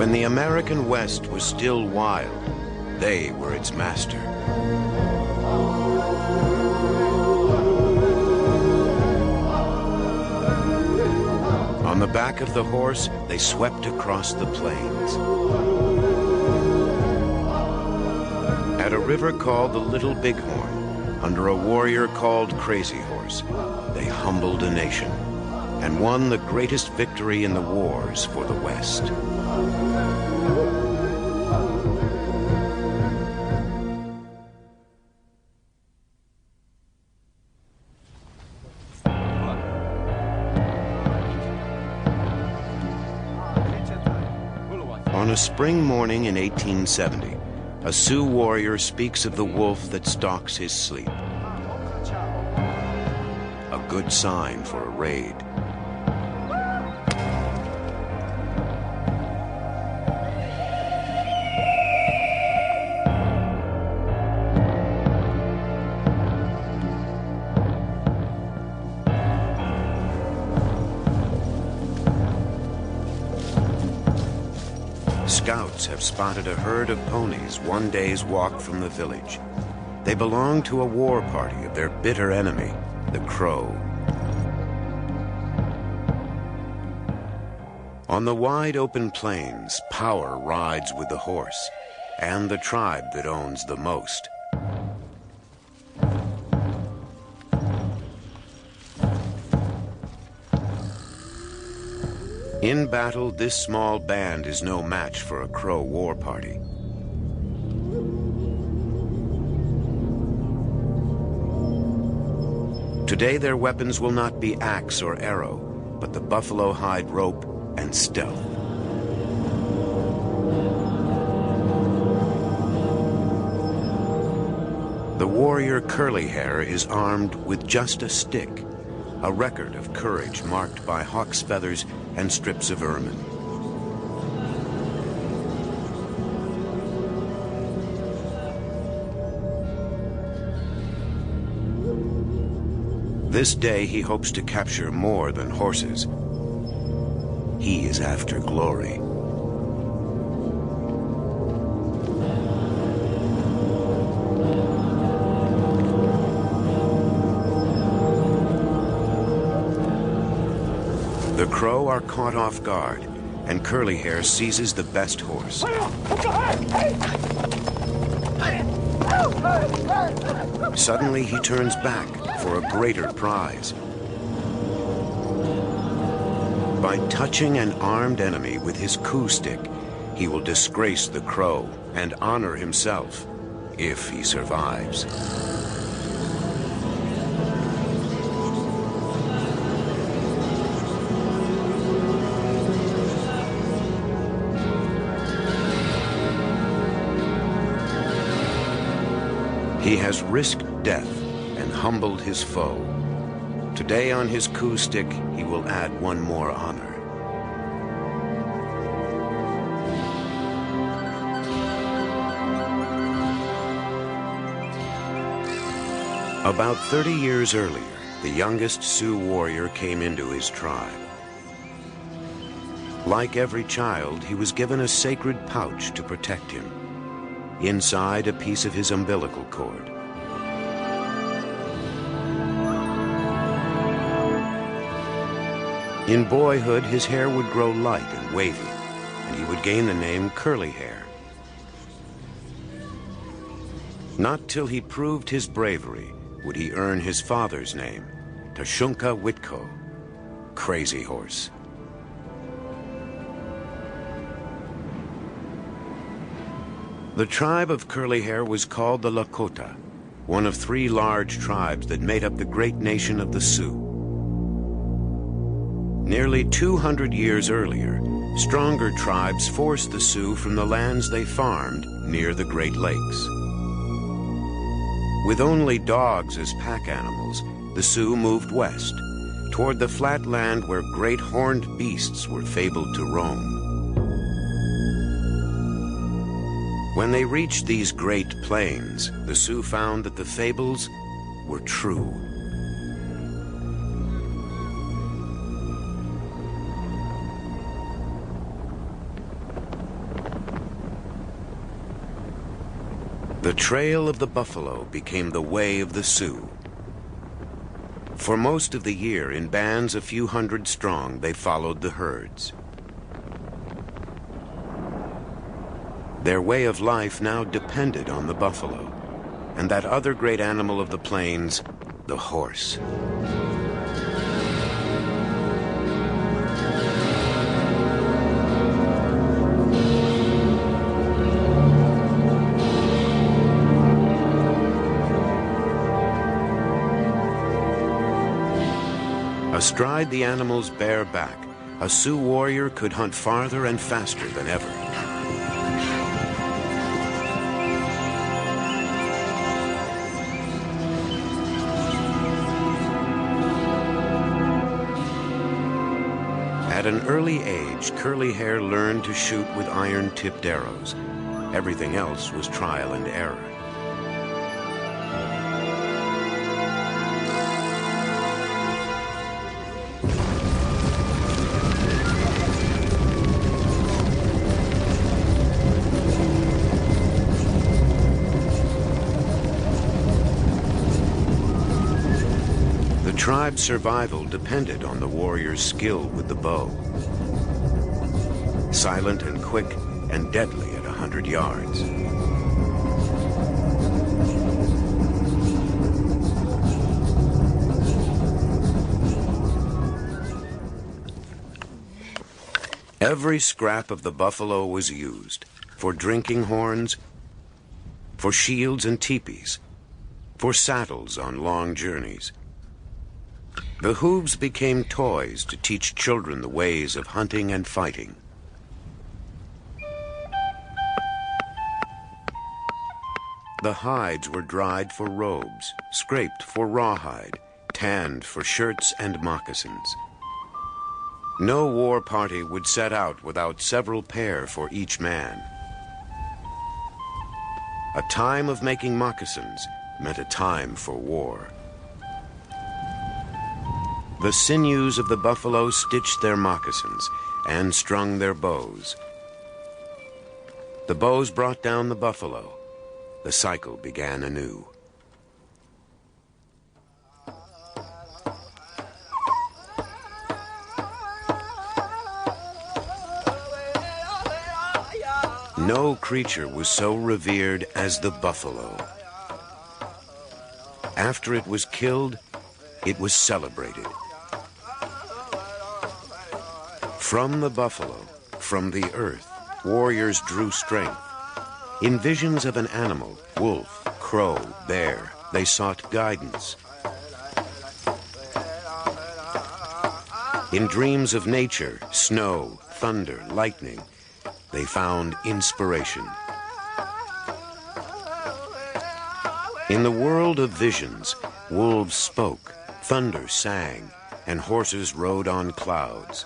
When the American West was still wild, they were its master. On the back of the horse, they swept across the plains. At a river called the Little Bighorn, under a warrior called Crazy Horse, they humbled a nation and won the greatest victory in the wars for the West. On a spring morning in 1870, a Sioux warrior speaks of the wolf that stalks his sleep. A good sign for a raid. Scouts have spotted a herd of ponies one day's walk from the village. They belong to a war party of their bitter enemy, the Crow. On the wide open plains, power rides with the horse and the tribe that owns the most. In battle, this small band is no match for a Crow war party. Today, their weapons will not be axe or arrow, but the buffalo hide rope and stealth. The warrior Curly Hair is armed with just a stick, a record of courage marked by hawk's feathers and strips of ermine. This day he hopes to capture more than horses. He is after glory. The Crow are caught off guard, and Curly Hair seizes the best horse. Suddenly he turns back for a greater prize. By touching an armed enemy with his coup stick, he will disgrace the Crow and honor himself, if he survives. He has risked death and humbled his foe. Today on his coup stick, he will add one more honor. About 30 years earlier, the youngest Sioux warrior came into his tribe. Like every child, he was given a sacred pouch to protect him. Inside, a piece of his umbilical cord. In boyhood, his hair would grow light and wavy, and he would gain the name Curly Hair. Not till he proved his bravery would he earn his father's name, Tasunke Witko, Crazy Horse. The tribe of Curly Hair was called the LAKOTA, one of 3 large tribes that made up the great nation of the Sioux. Nearly 200 years earlier, stronger tribes forced the Sioux from the lands they farmed near the Great Lakes. With only dogs as pack animals, the Sioux moved west, toward the flat land where great horned beasts were fabled to roam. When they reached these great plains, the Sioux found that the fables were true. The trail of the buffalo became the way of the Sioux. For most of the year, in bands a few hundred strong, they followed the herds. Their way of life now depended on the buffalo, and that other great animal of the plains, the horse. Astride the animal's bare back, a Sioux warrior could hunt farther and faster than ever. At an early age, Curly Hair learned to shoot with iron-tipped arrows. Everything else was trial and error. The tribe's survival depended on the warrior's skill with the bow. Silent and quick and deadly at 100 yards. Every scrap of the buffalo was used for drinking horns, for shields and teepees, for saddles on long journeys. The hooves became toys to teach children the ways of hunting and fighting. The hides were dried for robes, scraped for rawhide, tanned for shirts and moccasins. No war party would set out without several pair for each man. A time of making moccasins meant a time for war. The sinews of the buffalo stitched their moccasins and strung their bows. The bows brought down the buffalo. The cycle began anew. No creature was so revered as the buffalo. After it was killed, it was celebrated. From the buffalo, from the earth, warriors drew strength. In visions of an animal, wolf, crow, bear, they sought guidance. In dreams of nature, snow, thunder, lightning, they found inspiration. In the world of visions, wolves spoke, thunder sang, and horses rode on clouds.